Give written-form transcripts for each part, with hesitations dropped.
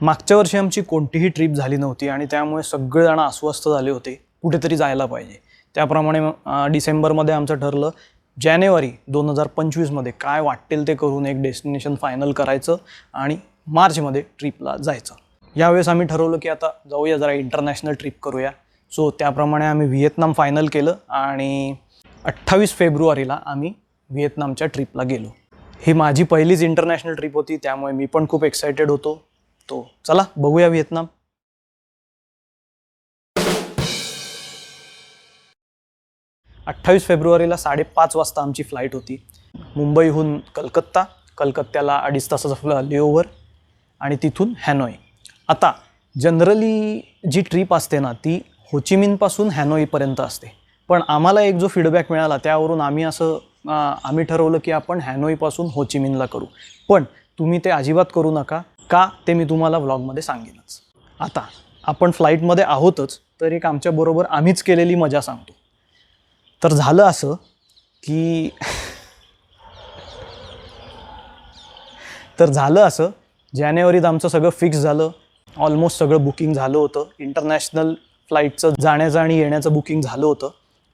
मागच्या वर्षी आमची कोणतीही ट्रिप झाली नव्हती आणि त्यामुळे सगळेजण अस्वस्थ झाले होते, कुठेतरी जायला पाहिजे. त्याप्रमाणे डिसेंबरमध्ये आमचं ठरलं जानेवारी 2025मध्ये काय वाटेल ते करून एक डेस्टिनेशन फायनल करायचं आणि मार्चमध्ये ट्रिपला जायचं. यावेळेस आम्ही ठरवलं की आता जाऊया जरा इंटरनॅशनल ट्रिप करूया. सो त्याप्रमाणे आम्ही व्हिएतनाम फायनल केलं आणि 28 फेब्रुवारीला आम्ही व्हिएतनामच्या ट्रिपला गेलो. ही माझी पहिलीच इंटरनॅशनल ट्रिप होती, त्यामुळे मी पण खूप एक्सायटेड होतो. तो चला बघूया व्हिएतनाम. 28 फेब्रुवारीला 5:30 वाजता आमची फ्लाईट होती. मुंबईहून कलकत्त्याला 2.5 तासाचा लेओव्हर आणि तिथून हॅनोई. आता जनरली जी ट्रिप असते ना ती होचिमिनपासून हॅनोईपर्यंत असते, पण आम्हाला एक जो फीडबॅक मिळाला त्यावरून आम्ही ठरवलं की आपण हॅनोईपासून होचिमिनला करू. पण तुम्ही ते अजिबात करू नका, का ते मी तुम्हाला व्लॉगमध्ये सांगेनच. आता आपण फ्लाईटमध्ये आहोतच तर एक आमच्याबरोबर आम्हीच केलेली मजा सांगतो. तर झालं असं की जानेवारीत आमचं सगळं फिक्स झालं. ऑलमोस्ट सगळं बुकिंग झालं होतं. इंटरनॅशनल फ्लाईटचं जाण्याचं आणि येण्याचं बुकिंग झालं होतं.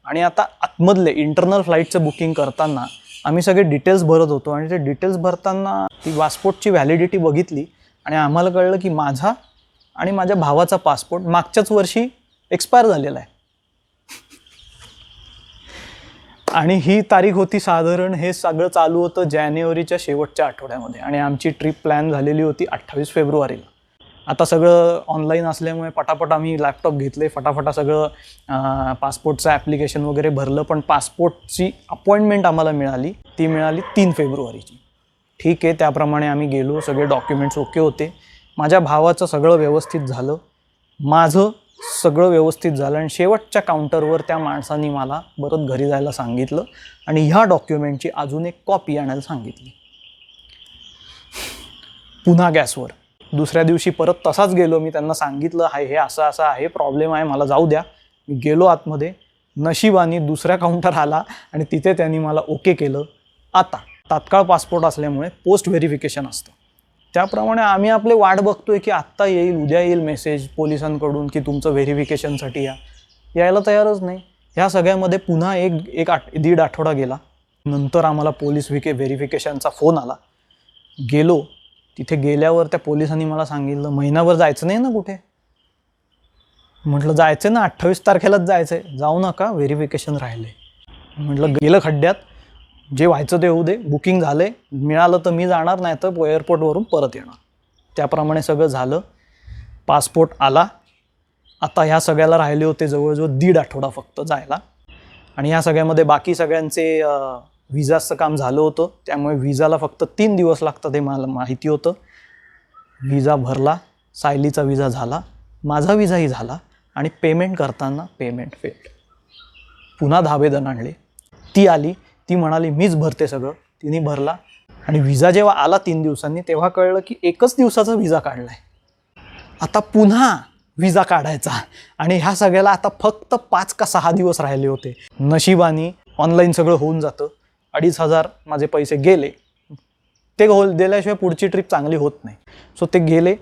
आणि आता आतमधले इंटरनल फ्लाईटचं बुकिंग करताना आम्ही सगळे डिटेल्स भरत होतो आणि ते डिटेल्स भरताना ती पासपोर्टची व्हॅलिडिटी बघितली आणि आम्हाला कळलं की माझा आणि माझ्या भावाचा पासपोर्ट मागच्याच वर्षी एक्सपायर झालेला आहे. आणि ही तारीख होती साधारण, हे सगळं चालू होतं जानेवारीच्या शेवटच्या आठवड्यामध्ये आणि आमची ट्रिप प्लॅन झालेली होती 28 फेब्रुवारीला. आता सगळं ऑनलाईन असल्यामुळे पटापट आम्ही लॅपटॉप घेतले, फटाफटा सगळं पासपोर्टचं ॲप्लिकेशन वगैरे भरलं. पण पासपोर्टची अपॉइंटमेंट आम्हाला मिळाली 3 फेब्रुवारीची. ठीक आहे, त्याप्रमाणे आम्ही गेलो. सगळे डॉक्युमेंट्स ओके होते. माझ्या भावाचं सगळं व्यवस्थित झालं, माझं सगळं व्यवस्थित झालं आणि शेवटच्या काउंटरवर त्या माणसाने मला परत घरी जायला सांगितलं आणि ह्या डॉक्युमेंटची अजून एक कॉपी आणायला सांगितली. पुन्हा गॅसवर दुसऱ्या दिवशी परत तसाच गेलो. मी त्यांना सांगितलं हे असं आहे, प्रॉब्लेम आहे, मला जाऊ द्या. मी गेलो आतमध्ये. नशिबाने दुसऱ्या काउंटर आला आणि तिथे त्यांनी मला ओके केलं. आता तात्काळ पासपोर्ट असल्यामुळे पोस्ट व्हेरिफिकेशन असतं, त्याप्रमाणे आम्ही आपले वाट बघतोय की आत्ता येईल, उद्या येईल मेसेज पोलिसांकडून की तुमचं व्हेरिफिकेशनसाठी यायला तयारच नाही. ह्या सगळ्यामध्ये पुन्हा एक 1.5 आठवडा गेला. नंतर आम्हाला पोलीस व्हेरिफिकेशनचा फोन आला. गेलो. तिथे गेल्यावर त्या पोलिसांनी मला सांगितलं महिनाभर जायचं नाही ना कुठे. म्हटलं जायचं ना, 28 तारखेलाच जायचं आहे. जाऊ नका, व्हेरिफिकेशन राहिले. म्हटलं गेलं खड्ड्यात, जे व्हायचं ते होऊ दे. बुकिंग झाले, मिळालं तर मी जाणार, नाही तर एअरपोर्टवरून परत येणार. त्याप्रमाणे सगळं झालं. पासपोर्ट आला. आता ह्या सगळ्याला राहिले होते जवळजवळ 1.5 आठवडा फक्त जायला. आणि ह्या सगळ्यामध्ये बाकी सगळ्यांचे व्हिजाचं काम झालं होतं, त्यामुळे व्हिजाला फक्त 3 दिवस लागतात हे मला माहिती होतं. व्हिजा भरला, सायलीचा व्हिजा झाला, माझा व्हिजाही झाला आणि पेमेंट करताना पेमेंट फेल्ड. पुन्हा धाबेदन आणले. ती आली, ती म्हणाली मीच भरते सगळं. तिने भरला आणि व्हिजा जेव्हा आला 3 दिवसांनी तेव्हा कळलं की 1च दिवसाचा व्हिजा काढला आहे. आता पुन्हा व्हिजा काढायचा आणि ह्या सगळ्याला आता फक्त 5 का 6 दिवस राहिले होते. नशिबाने ऑनलाईन सगळं होऊन जातं. 2,500 माझे पैसे गेले. ते दिल्याशिवाय पुढची ट्रिप चांगली होत नाही. सो ते गेले.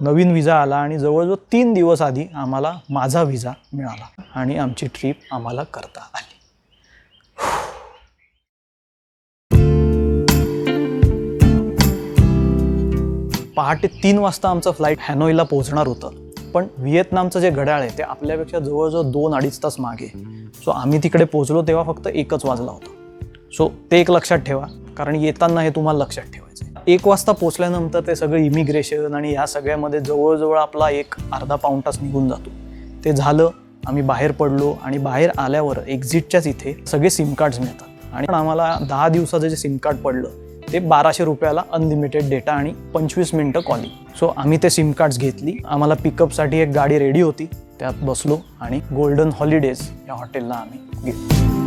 नवीन व्हिजा आला आणि जवळजवळ 3 दिवस आधी आम्हाला माझा व्हिजा मिळाला आणि आमची ट्रिप आम्हाला करता आली. पहाटे 3 वाजता आमचं फ्लाईट हॅनोईला पोहोचणार होतं, पण व्हिएतनामचं जे घड्याळ आहे ते आपल्यापेक्षा जवळजवळ 2-2.5 तास मागे. सो आम्ही तिकडे पोहोचलो तेव्हा फक्त 1च वाजला होता. सो ते एक लक्षात ठेवा, कारण येताना हे तुम्हाला लक्षात ठेवायचं आहे. 1 वाजता पोचल्यानंतर ते सगळं इमिग्रेशन आणि ह्या सगळ्यामध्ये जवळजवळ आपला अर्धा-पाऊण तास निघून जातो. ते झालं, आम्ही बाहेर पडलो आणि बाहेर आल्यावर एक्झिटच्याच इथे सगळे सिम कार्ड्स मिळतात आणि आम्हाला 10 दिवसाचं जे सिम कार्ड पडलं ते 1200 रुपयाला अनलिमिटेड डेटा आणि 25 मिनटं कॉलिंग. सो आम्ही ते सिम कार्ड्स घेतली. आम्हाला पिकअपसाठी एक गाडी रेडी होती, त्यात बसलो आणि गोल्डन हॉलिडेज या हॉटेलला आम्ही गेलो.